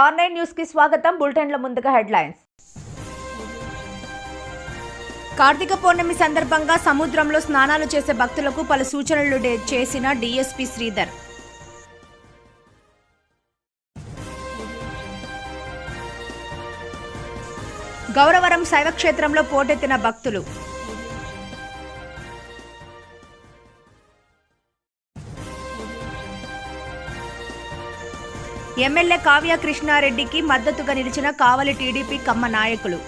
Star 9 news కి స్వాగతం. బులెటిన్ల ముందుగా హెడ్లైన్స్. కార్తీక పౌర్ణమి సందర్భంగా సముద్రంలో స్నానాలు చేసే భక్తులకు పలు సూచనలు చేసిన డీఎస్పీ శ్రీధర్. గౌరవరం శైవక్షేత్రంలో పోటెత్తిన భక్తులు. ఎమ్మెల్యే కావ్య కృష్ణారెడ్డికి మద్దతుగా నిలిచిన కావలి టీడీపీ కమ్మ నాయకులు.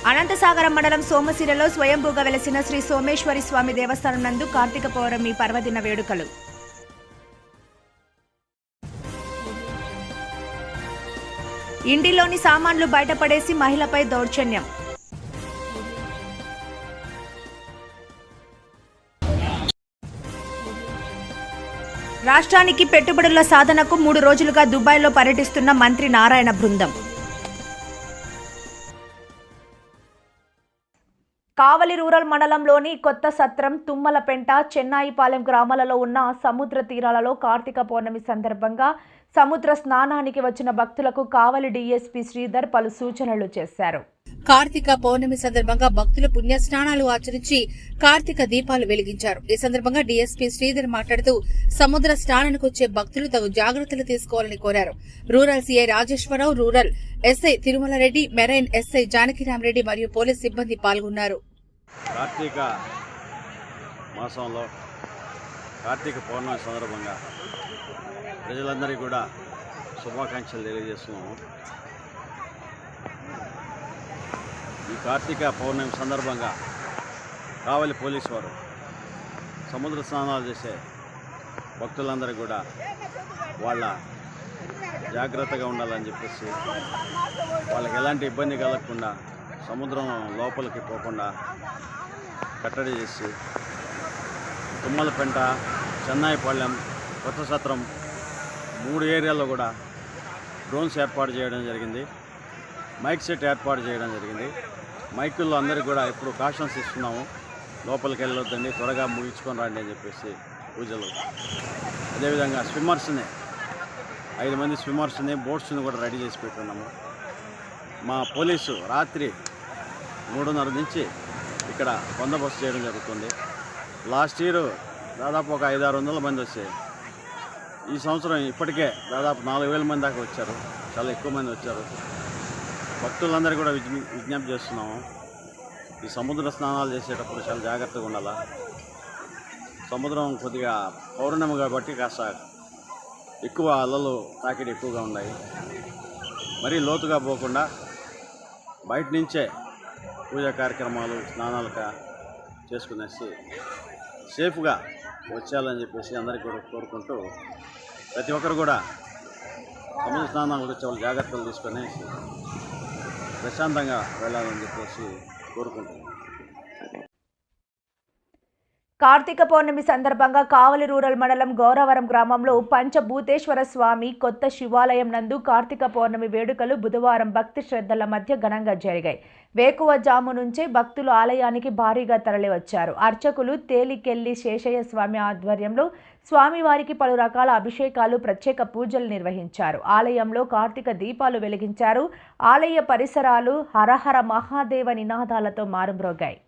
అనంతసాగరం మండలం సోమశిలలో స్వయంభూగా వెలసిన శ్రీ సోమేశ్వరి స్వామి దేవస్థానం నందు కార్తీక పౌర్ణమి పర్వదిన వేడుకలు. ఇంటిలోని సామాన్లు బయటపడేసి మహిళపై దౌర్జన్యం. రాష్ట్రానికి పెట్టుబడుల సాధనకు 3 రోజులుగా దుబాయ్లో పర్యటిస్తున్న మంత్రి నారాయణ బృందం. కావలి రూరల్ మండలంలోని కొత్త సత్రం, తుమ్మలపెంట, చెన్నాయిపాలెం గ్రామాలలో ఉన్న సముద్ర తీరాలలో కార్తీక పౌర్ణమి సందర్భంగా సముద్ర స్నానానికి వచ్చిన భక్తులకు కావలి డీఎస్పీ శ్రీధర్ పలు సూచనలు చేశారు. కార్తీక పౌర్ణమి సందర్భంగా భక్తులు పుణ్య స్నానాలు ఆచరించి కార్తీక దీపాలు వెలిగించారు. ఈ సందర్భంగా డీఎస్పీ శ్రీధర్ మాట్లాడుతూ సముద్ర స్నానానికి వచ్చే భక్తులు తగు జాగ్రత్తలు తీసుకోవాలని కోరారు. Rural CI Rajeswara Rao, rural SI Tirumala Reddy, marine SI Janakirama Reddy మరియు పోలీస్ సిబ్బంది పాల్గొన్నారు. కార్తీక మాసంలో కార్తీక పౌర్ణమి సందర్భంగా ప్రజలందరికీ కూడా శుభాకాంక్షలు తెలియజేస్తున్నాము. ఈ కార్తీక పౌర్ణమి సందర్భంగా కావలి పోలీసు వారు సముద్ర స్నానాలు చేసే భక్తులందరూ కూడా వాళ్ళ జాగ్రత్తగా ఉండాలని చెప్పేసి వాళ్ళకి ఎలాంటి ఇబ్బంది కలగకుండా సముద్రం లోపలికి పోకుండా కట్టడి చేసి తుమ్మలపెంట, చెన్నాయిపాలెం, కొత్త సత్రం 3 ఏరియాల్లో కూడా డ్రోన్స్ ఏర్పాటు చేయడం జరిగింది. మైక్ సెట్ ఏర్పాటు చేయడం జరిగింది. మైకుల్లో అందరికీ కూడా ఇప్పుడు కాషన్స్ ఇస్తున్నాము, లోపలికి వెళ్ళొద్దండి, త్వరగా ముగించుకొని రండి అని చెప్పేసి పూజలు. అదేవిధంగా స్విమ్మర్స్ని 5 మంది స్విమ్మర్స్ని, బోట్స్ని కూడా రెడీ చేసి పెట్టున్నాము. మా పోలీసు రాత్రి 3:30 నుంచి ఇక్కడ బందోబస్తు చేయడం జరుగుతుంది. లాస్ట్ ఇయర్ దాదాపు ఒక 500-600 మంది వచ్చాయి. ఈ సంవత్సరం ఇప్పటికే దాదాపు 4000 మంది దాకా వచ్చారు. చాలా ఎక్కువ మంది వచ్చారు. భక్తులందరూ కూడా విజ్ఞప్తి చేస్తున్నాము, ఈ సముద్ర స్నానాలు చేసేటప్పుడు చాలా జాగ్రత్తగా ఉండాలా. సముద్రం కొద్దిగా పౌర్ణమి కాబట్టి కాస్త ఎక్కువ అలలు తాకిడి ఎక్కువగా ఉన్నాయి. మరీ లోతుగా పోకుండా బయట నుంచే పూజా కార్యక్రమాలు, స్నానాలుగా చేసుకునేసి సేఫ్గా వచ్చేయాలని చెప్పేసి అందరికీ కూడా కోరుకుంటూ ప్రతి ఒక్కరు కూడా సముద్ర స్నానాలకు వచ్చే వాళ్ళు జాగ్రత్తలు తీసుకొని ప్రశాంతంగా వెళ్ళాలని చెప్పేసి కోరుకుంటున్నాను. కార్తీక పౌర్ణమి సందర్భంగా కావలి రూరల్ మండలం గౌరవరం గ్రామంలో పంచభూతేశ్వర స్వామి కొత్త శివాలయం నందు కార్తీక పౌర్ణమి వేడుకలు బుధవారం భక్తి శ్రద్ధల మధ్య ఘనంగా జరిగాయి. వేకువజాము నుంచే భక్తులు ఆలయానికి భారీగా తరలివచ్చారు. అర్చకులు తేలికెల్లి శేషయ్య స్వామి ఆధ్వర్యంలో స్వామివారికి పలు రకాల అభిషేకాలు, ప్రత్యేక పూజలు నిర్వహించారు. ఆలయంలో కార్తీక దీపాలు వెలిగించారు. ఆలయ పరిసరాలు హరహర మహాదేవ నినాదాలతో మారుమ్రోగాయి.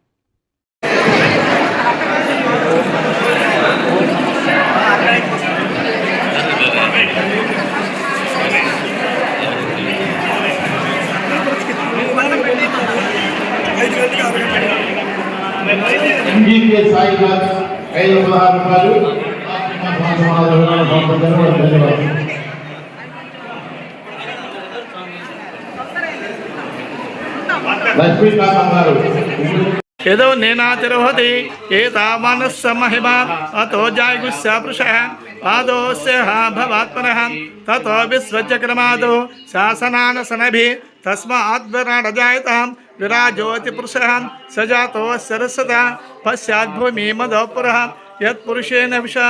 यदो नेनातिर्भवति एतावानस्य महिमा अतो जायगुस्य पुरुषः पादोस्य भवात्मनः ततो विश्वचक्रमादो शासनानसनभिः तस्माद्विराडजायतां विराजोति पुरुषः सजातो सरस्वता पश्चाद्भूमि मदोपुरः यत्पुरुषेण विषा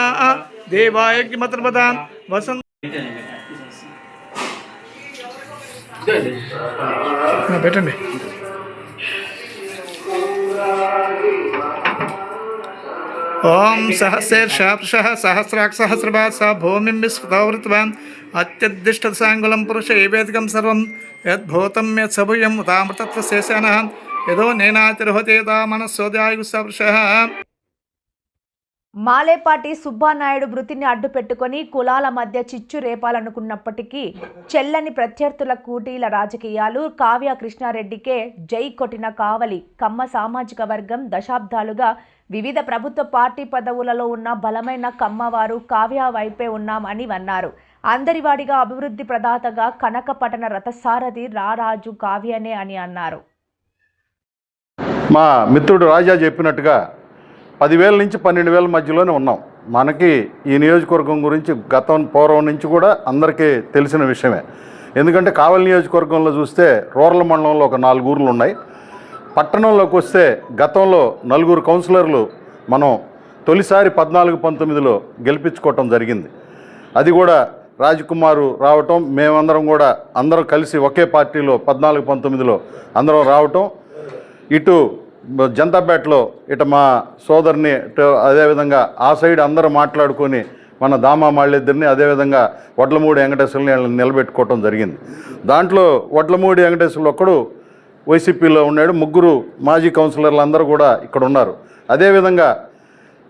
देवायज्ञमत्रपदां वसन् పెట్టండి. ఓం సహస్రేర్షా పురుషः సహస్రాక్షసహస్రపాత్ స భూమిం విశ్వతోవృత్వాన్ అత్యద్దిష్టసాంగులం పురుష ఏవేదికం సర్వం యద్భూతం యత్సభూయం ఉతామృతత్వశేషానః యదో నేనాతిర్హతే తా మనస్సోదయాయుస్స పురుషः. మాలేపాటి సుబ్బానాయుడు మృతిని అడ్డుపెట్టుకొని కులాల మధ్య చిచ్చు రేపాలనుకున్నప్పటికీ చెల్లని ప్రత్యర్థుల కూటీల రాజకీయాలు కావ్య కృష్ణారెడ్డికే జై కొట్టిన కావలి కమ్మ సామాజిక వర్గం దశాబ్దాలుగా వివిధ ప్రభుత్వ పార్టీ పదవులలో ఉన్న బలమైన కమ్మవారు కావ్య వైపే ఉన్నామని అన్నారు. అందరివాడిగా అభివృద్ధి ప్రదాతగా కనకపట్టణ రథసారథి రారాజు కావ్యనే అని అన్నారు. మా మిత్రుడు రాజా చెప్పినట్టుగా 10,000 నుంచి 12,000 మధ్యలోనే ఉన్నాం. మనకి ఈ నియోజకవర్గం గురించి పూర్వం నుంచి కూడా అందరికీ తెలిసిన విషయమే. ఎందుకంటే కావలి నియోజకవర్గంలో చూస్తే రూరల్ మండలంలో ఒక 4 ఊర్లు ఉన్నాయి. పట్టణంలోకి వస్తే గతంలో 4 కౌన్సిలర్లు మనం తొలిసారి 14-19లో గెలిపించుకోవటం జరిగింది. అది కూడా రాజకుమారు రావటం, మేమందరం కూడా అందరం కలిసి ఒకే పార్టీలో 14-19లో అందరం రావటం, ఇటు జనతాపేటలో ఇటు మా సోదరిని అదేవిధంగా ఆ సైడ్ అందరూ మాట్లాడుకొని మన దామా మాళ్ళిద్దరిని అదేవిధంగా వడ్లమూడి వెంకటేశ్వర్ని నిలబెట్టుకోవటం జరిగింది. దాంట్లో వడ్లమూడి వెంకటేశ్వర్లు ఒక్కడు వైసీపీలో ఉన్నాడు, 3 మాజీ కౌన్సిలర్లు అందరూ కూడా ఇక్కడ ఉన్నారు. అదేవిధంగా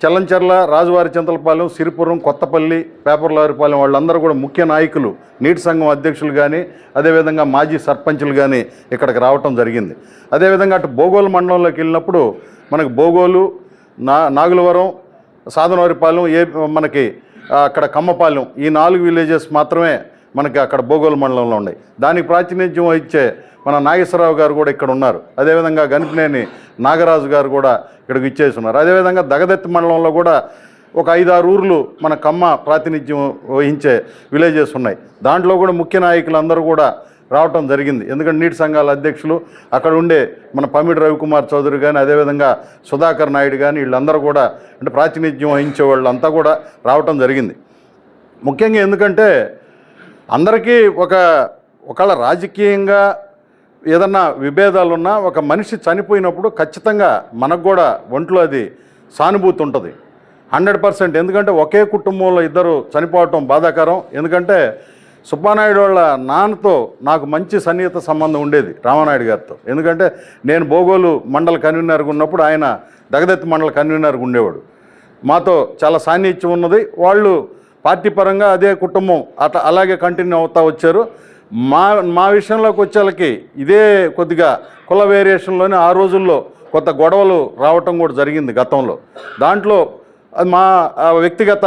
చల్లంచెర్ల, రాజువారి చింతలపాలెం, సిరిపురం, కొత్తపల్లి, పేపర్లారిపాలెం వాళ్ళందరూ కూడా ముఖ్య నాయకులు, నీటి సంఘం అధ్యక్షులు కానీ అదేవిధంగా మాజీ సర్పంచులు కానీ ఇక్కడికి రావటం జరిగింది. అదేవిధంగా అటు బోగోలు మండలంలోకి వెళ్ళినప్పుడు మనకు బోగోలు, నాగులవరం, సాధనవారిపాలెం, మనకి అక్కడ కమ్మపాలెం, ఈ 4 విలేజెస్ మాత్రమే మనకి అక్కడ బోగోలు మండలంలో ఉన్నాయి. దానికి ప్రాతినిధ్యం వహించే మన నాగేశ్వరరావు గారు కూడా ఇక్కడ ఉన్నారు. అదేవిధంగా గనిపినేని నాగరాజు గారు కూడా ఇక్కడికి ఇచ్చేస్తున్నారు. అదేవిధంగా దగదెత్తి మండలంలో కూడా ఒక 5-6 ఊర్లు మన కమ్మ ప్రాతినిధ్యం వహించే విలేజెస్ ఉన్నాయి. దాంట్లో కూడా ముఖ్య నాయకులు అందరూ కూడా రావటం జరిగింది. ఎందుకంటే నీటి సంఘాల అధ్యక్షులు అక్కడ ఉండే మన పమిడి రవికుమార్ చౌదరి కానీ అదేవిధంగా సుధాకర్ నాయుడు కానీ వీళ్ళందరూ కూడా అంటే ప్రాతినిధ్యం వహించే వాళ్ళంతా కూడా రావటం జరిగింది. ముఖ్యంగా ఎందుకంటే అందరికీ ఒకవేళ రాజకీయంగా ఏదన్నా విభేదాలున్నా ఒక మనిషి చనిపోయినప్పుడు ఖచ్చితంగా మనకు కూడా ఒంట్లో అది సానుభూతి ఉంటుంది 100%. ఎందుకంటే ఒకే కుటుంబంలో ఇద్దరు చనిపోవటం బాధాకరం. ఎందుకంటే సుబ్బానాయుడు వాళ్ళ నాన్నతో నాకు మంచి సన్నిహిత సంబంధం ఉండేది, రామానాయుడు గారితో. ఎందుకంటే నేను బోగోలు మండల కన్వీనర్గా ఉన్నప్పుడు ఆయన దగదెత్తి మండల కన్వీనర్గా ఉండేవాడు. మాతో చాలా సాన్నిహిత్యం ఉన్నది. వాళ్ళు పార్టీ పరంగా అదే కుటుంబం అలాగే కంటిన్యూ అవుతూ వచ్చారు. మా విషయంలోకి వచ్చేళ్ళకి ఇదే కొద్దిగా కుల వేరియేషన్లోనే ఆ రోజుల్లో కొత్త గొడవలు రావటం కూడా జరిగింది గతంలో. దాంట్లో మా వ్యక్తిగత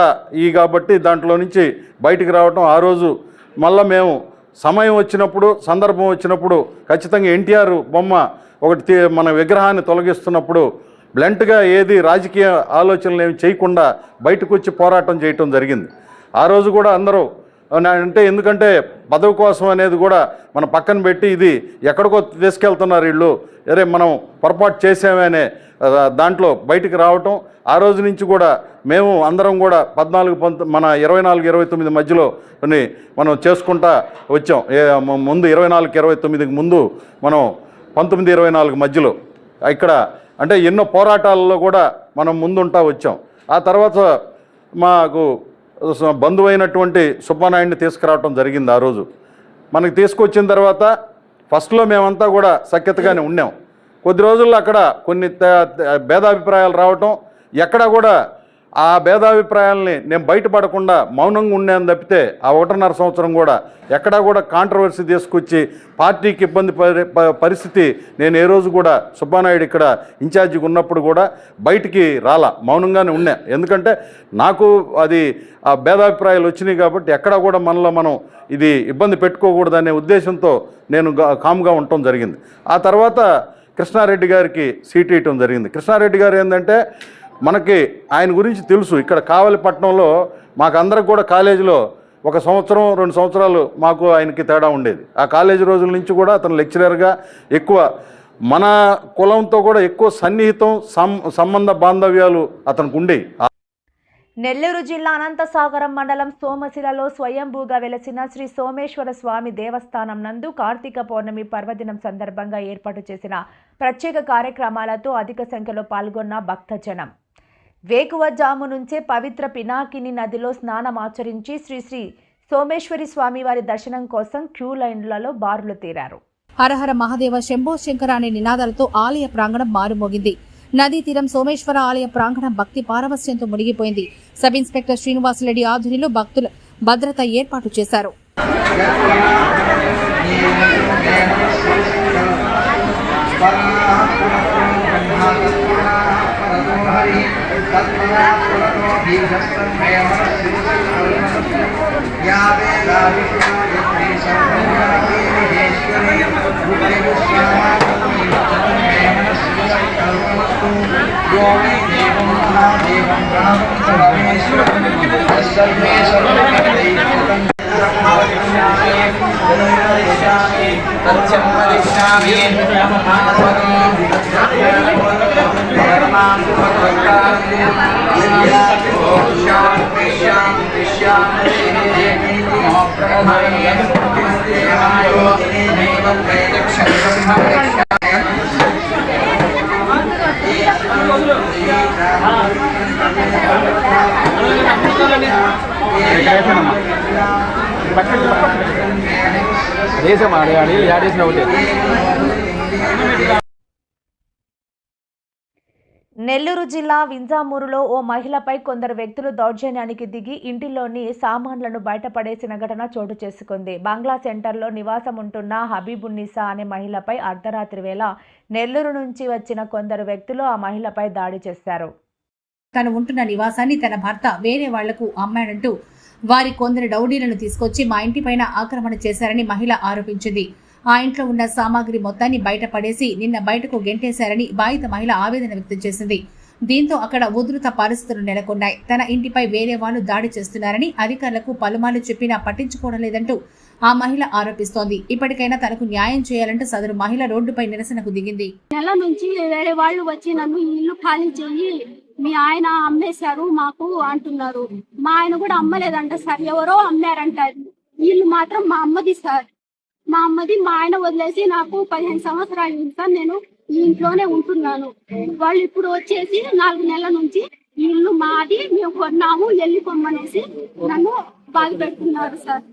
కాబట్టి దాంట్లో నుంచి బయటికి రావటం, ఆ రోజు మళ్ళీ మేము సమయం వచ్చినప్పుడు సందర్భం వచ్చినప్పుడు ఖచ్చితంగా ఎన్టీఆర్ బొమ్మ ఒకటి మన విగ్రహాన్ని తొలగిస్తున్నప్పుడు బ్లంట్గా ఏది రాజకీయ ఆలోచనలు ఏమి చేయకుండా బయటకు వచ్చి పోరాటం చేయటం జరిగింది. ఆ రోజు కూడా అందరూ అంటే ఎందుకంటే పదవి కోసం అనేది కూడా మన పక్కన పెట్టి ఇది ఎక్కడికో తీసుకెళ్తున్నారు వీళ్ళు, అరే మనం పొరపాటు చేసామనే దాంట్లో బయటికి రావటం. ఆ రోజు నుంచి కూడా మేము అందరం కూడా 24-29 మధ్యలో మనం చేసుకుంటా వచ్చాం. ముందు 24-29కి ముందు మనం 19-24 మధ్యలో ఇక్కడ అంటే ఎన్నో పోరాటాలలో కూడా మనం ముందుంటా వచ్చాం. ఆ తర్వాత మాకు బంధువైనటువంటి సుబ్బానాయుడిని తీసుకురావటం జరిగింది. ఆ రోజు మనకి తీసుకొచ్చిన తర్వాత ఫస్ట్లో మేమంతా కూడా సఖ్యతగానే ఉన్నాం. కొద్ది రోజుల్లో అక్కడ కొన్ని భేదాభిప్రాయాలు రావటం, ఎక్కడ కూడా ఆ భేదాభిప్రాయాలని నేను బయటపడకుండా మౌనంగా ఉన్నాను తప్పితే ఆ 1.5 సంవత్సరం కూడా ఎక్కడా కూడా కాంట్రవర్సీ తీసుకొచ్చి పార్టీకి ఇబ్బంది పరిస్థితి నేను ఏ రోజు కూడా సుబ్బానాయుడు ఇక్కడ ఇన్ఛార్జిగా ఉన్నప్పుడు కూడా బయటికి రాలా, మౌనంగానే ఉన్నా. ఎందుకంటే నాకు అది ఆ భేదాభిప్రాయాలు వచ్చినాయి కాబట్టి ఎక్కడా కూడా మనలో మనం ఇది ఇబ్బంది పెట్టుకోకూడదనే ఉద్దేశంతో నేను కామ్గా ఉండటం జరిగింది. ఆ తర్వాత కృష్ణారెడ్డి గారికి సీట్ ఇవ్వటం జరిగింది. కృష్ణారెడ్డి గారు ఏంటంటే మనకి ఆయన గురించి తెలుసు. ఇక్కడ కావలిపట్నంలో మాకు అందరికి కూడా కాలేజీలో 1 సంవత్సరం 2 సంవత్సరాలు మాకు ఆయనకి తేడా ఉండేది. ఆ కాలేజీ రోజుల నుంచి కూడా అతను లెక్చరర్గా ఎక్కువ మన కులంతో కూడా ఎక్కువ సన్నిహితం సంబంధ బాంధవ్యాలు అతనికి ఉండేవి. నెల్లూరు జిల్లా అనంతసాగరం మండలం సోమశిలలో స్వయంభూగా వెలసిన శ్రీ సోమేశ్వర స్వామి దేవస్థానం నందు కార్తీక పౌర్ణమి పర్వదినం సందర్భంగా ఏర్పాటు చేసిన ప్రత్యేక కార్యక్రమాలతో అధిక సంఖ్యలో పాల్గొన్న భక్తజనం. వేకువజాము నుంచే పవిత్ర పినాకిని నదిలో స్నానమాచరించి శ్రీ సోమేశ్వరి స్వామి వారి దర్శనం కోసం క్యూ లైన్లలో బారులు తీరారు. హరహర మహాదేవ శంభో శంకర అనే నినాదాలతో ఆలయ ప్రాంగణం మారుమోగింది. నదీ తీరం సోమేశ్వర ఆలయ ప్రాంగణం భక్తి పారవస్యంతో మునిగిపోయింది. సబ్ ఇన్స్పెక్టర్ శ్రీనివాసరెడ్డి ఆధ్వర్యంలో భక్తుల భద్రత ఏర్పాటు చేశారు. నెల్లూరు జిల్లా వింజామూరులో ఓ మహిళపై కొందరు వ్యక్తులు దౌర్జన్యానికి దిగి ఇంటిలోని సామాన్లను బయటపడేసిన ఘటన చోటు చేసుకుంది. బంగ్లా సెంటర్లో నివాసం ఉంటున్న హబీబున్నిసా అనే మహిళపై అర్ధరాత్రి వేళ నెల్లూరు నుంచి వచ్చిన కొందరు వ్యక్తులు ఆ మహిళపై దాడి చేశారు. తను ఉంటున్న నివాసాన్ని తన భర్త వేరే వాళ్లకు అమ్మాడంటూ వారి కొందరు రౌడీలను తీసుకొచ్చి మా ఇంటిపైన ఆక్రమణ చేశారని మహిళ ఆరోపించింది. ఆ ఇంట్లో ఉన్న సామాగ్రి మొత్తాన్ని బయట పడేసి నిన్న బయటకు గెంటేశారని బాధిత మహిళ ఆవేదన వ్యక్తం చేసింది. దీంతో అక్కడ ఉధృత పరిస్థితులు నెలకొన్నాయి. తన ఇంటిపై వేరే వాళ్ళు దాడి చేస్తున్నారని అధికారులకు పలుమార్లు చెప్పినా పట్టించుకోవడం లేదంటూ ఆ మహిళ ఆరోపిస్తోంది. ఇప్పటికైనా తనకు న్యాయం చేయాలంటూ సదరు మహిళ రోడ్డుపై నిరసనకు దిగింది. నెల నుంచి వేరే వాళ్ళు వచ్చి నన్ను ఇల్లు ఖాళీ చెయ్యి, మీ ఆయన అమ్మేశారు మాకు అంటున్నారు. మా ఆయన కూడా అమ్మలేదంట సార్, ఎవరో అమ్మారంట. ఇల్లు మాత్రం మా అమ్మది సార్, మా అమ్మది. మా ఆయన వదిలేసి నాకు 15 సంవత్సరాలు సార్ నేను ఈ ఇంట్లోనే ఉంటున్నాను. వాళ్ళు ఇప్పుడు వచ్చేసి 4 నెలల నుంచి ఇల్లు మాది, మేము కొన్నాము, వెళ్ళిపోమనేసి నన్ను బాధ పెడుతున్నారు సార్.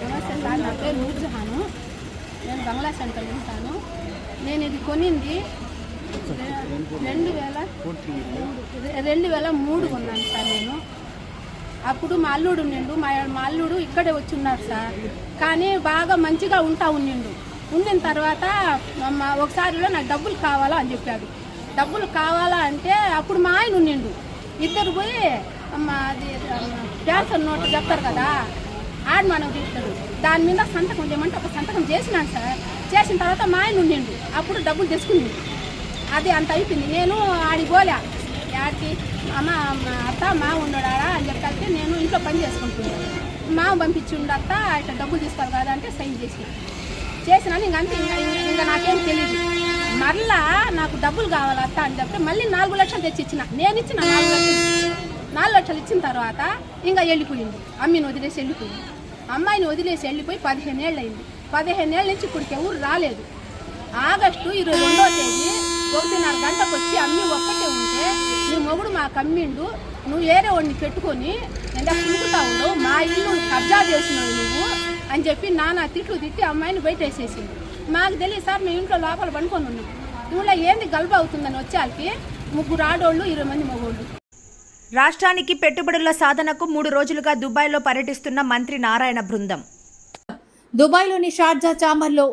నమస్తే సార్, నా పేరు నూర్జహాను. నేను బంగ్లా సెంటర్లో ఉంటాను. నేను ఇది కొనింది 2003 కొన్నాను సార్. నేను అప్పుడు మా అల్లుడు ఉండిండు, మా అల్లుడు ఇక్కడే వచ్చి ఉన్నాడు సార్. కానీ బాగా మంచిగా ఉండిన తర్వాత ఒకసారిలో నాకు డబ్బులు కావాలా అని చెప్పాడు. డబ్బులు కావాలా అంటే అప్పుడు మా ఆయన ఉండిండు. ఇద్దరు పోయి అది ట్రాన్స్ఫర్ నోట్ చెప్తారు కదా, ఆడ మనం చూస్తాడు, దాని మీద సంతకం చేయమంటే ఒక సంతకం చేసినాను సార్. చేసిన తర్వాత మా ఆయన ఉండిండు, అప్పుడు డబ్బులు తెచ్చుకుంది. అది అంత అయిపోయింది. నేను ఆడికి పోలే, ఆడికి అమ్మ అత్త మా ఉన్నాడా అని చెప్పి నేను ఇంట్లో పని చేసుకుంటున్నాను. మామ పంపించి ఉండత్త ఇట్లా డబ్బులు తీసుకోవాలి కదా అంటే సైన్ చేసినాను. ఇంకంతే, ఇంకా నాకేం తెలియదు. మళ్ళా నాకు డబ్బులు కావాలి అత్త అని చెప్తే మళ్ళీ 4 లక్షలు తెచ్చి ఇచ్చిన. నేను ఇచ్చిన 4 లక్షలు ఇచ్చిన తర్వాత ఇంకా వెళ్ళిపోయింది. అమ్మిని వదిలేసి వెళ్ళిపోయింది. అమ్మాయిని వదిలేసి వెళ్ళిపోయి 15 ఏళ్ళు అయింది. 15 ఏళ్ళ నుంచి ఇప్పటికి ఎవరు రాలేదు. ఆగస్టు 22వ తేదీ 1:30 గంటకు వచ్చి అమ్మి ఒక్కటే ఉంటే, నీ మొగుడు మాకు అమ్మిండు, నువ్వు వేరే వాడిని పెట్టుకొని ఎంత పులుకుతావు, మా ఇల్లు కబ్జా చేసినావు నువ్వు అని చెప్పి నానా తిట్లు తిట్టి అమ్మాయిని బయట వేసేసింది. మాకు తెలియదు సార్, మేము ఇంట్లో లోపల పనుకొని ఉన్నాం. నువ్వులా ఏంది గల్బ అవుతుందని వచ్చేకి 3 ఆడోళ్ళు 20 మంది మగోళ్ళు. రాష్ట్రానికి పెట్టుబడుల సాధనకు 3 రోజులుగా దుబాయ్లో పర్యటిస్తున్న మంత్రి నారాయణ బృందం దుబాయ్లోని షార్జా చాంబర్లో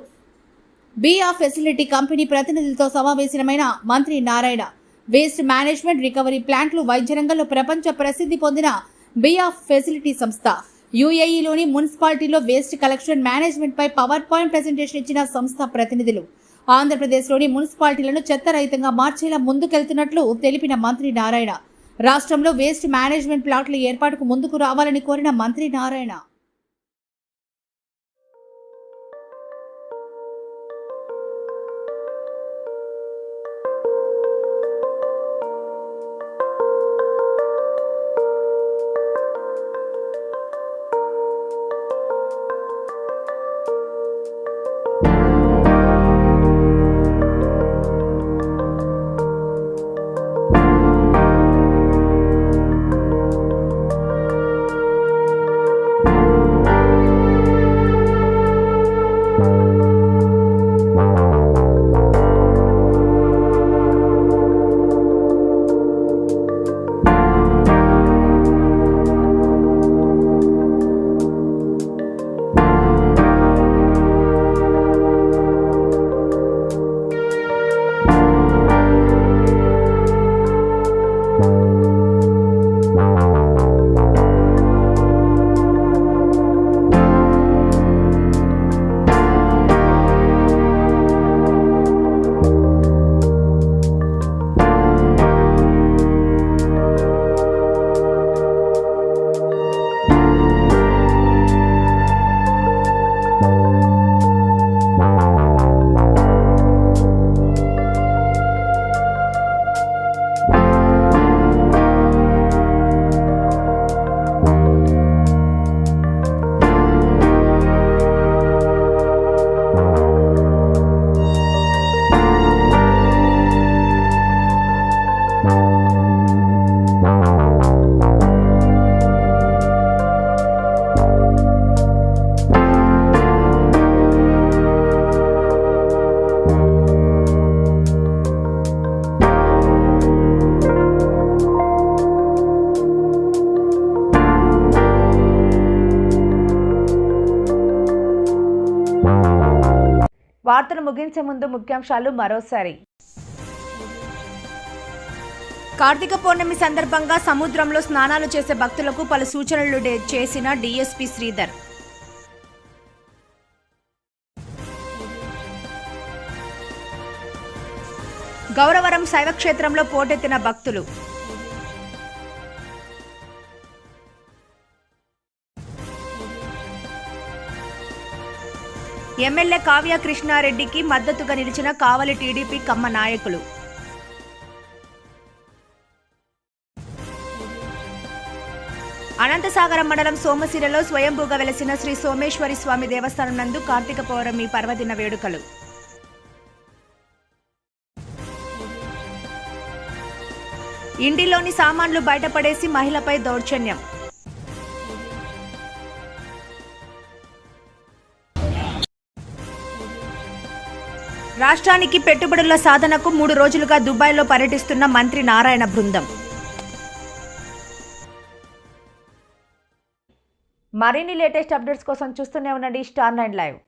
బిఆ ఫెసిలిటీ కంపెనీ ప్రతినిధులతో సమావేశమైన మంత్రి నారాయణ వేస్ట్ మేనేజ్మెంట్ రికవరీ ప్లాంట్లు వైద్య రంగంలో ప్రపంచ ప్రసిద్ధి పొందిన బిఆ ఫెసిలిటీ సంస్థ యుఏఈలోని మున్సిపాలిటీలో వేస్ట్ కలెక్షన్ మేనేజ్మెంట్ పై పవర్ పాయింట్ ప్రెజెంటేషన్ ఇచ్చిన సంస్థ ప్రతినిధులు ఆంధ్రప్రదేశ్లోని మున్సిపాలిటీలను చెత్తరహితంగా మార్చేలా ముందుకెళ్తున్నట్లు తెలిపిన మంత్రి నారాయణ రాష్ట్రంలో వేస్ట్ మేనేజ్మెంట్ ప్లాట్ల ఏర్పాటుకు ముందుకు రావాలని కోరిన మంత్రి నారాయణ వార్తలు ముగించే ముందు ముఖ్యాంశాలు మరోసారి. కార్తీక పౌర్ణమి సందర్భంగా సముద్రంలో స్నానాలు చేసే భక్తులకు పలు సూచనలు చేసిన డీఎస్పీ శ్రీధర్. గౌరవరం శైవక్షేత్రంలో పోటెత్తిన భక్తులు. ఎమ్మెల్యే కావ్య కృష్ణారెడ్డికి మద్దతుగా నిలిచిన కావలి టీడీపీ కమ్మ నాయకులు. అనంతసాగరం మండలం సోమశిలలో స్వయంభూగా వెలసిన శ్రీ సోమేశ్వరి స్వామి దేవస్థానం నందు కార్తీక పౌర్ణమి పర్వదిన వేడుకలు. ఇంటిలోని సామాన్లు బయటపడేసి మహిళపై దౌర్జన్యం. రాష్ట్రానికి పెట్టుబడుల సాధనకు 3 రోజులుగా దుబాయ్లో పర్యటిస్తున్న మంత్రి నారాయణ బృందం. మరిన్ని లేటెస్ట్ అప్డేట్స్ కోసం చూస్తూనే ఉండండి స్టార్ 9 లైవ్.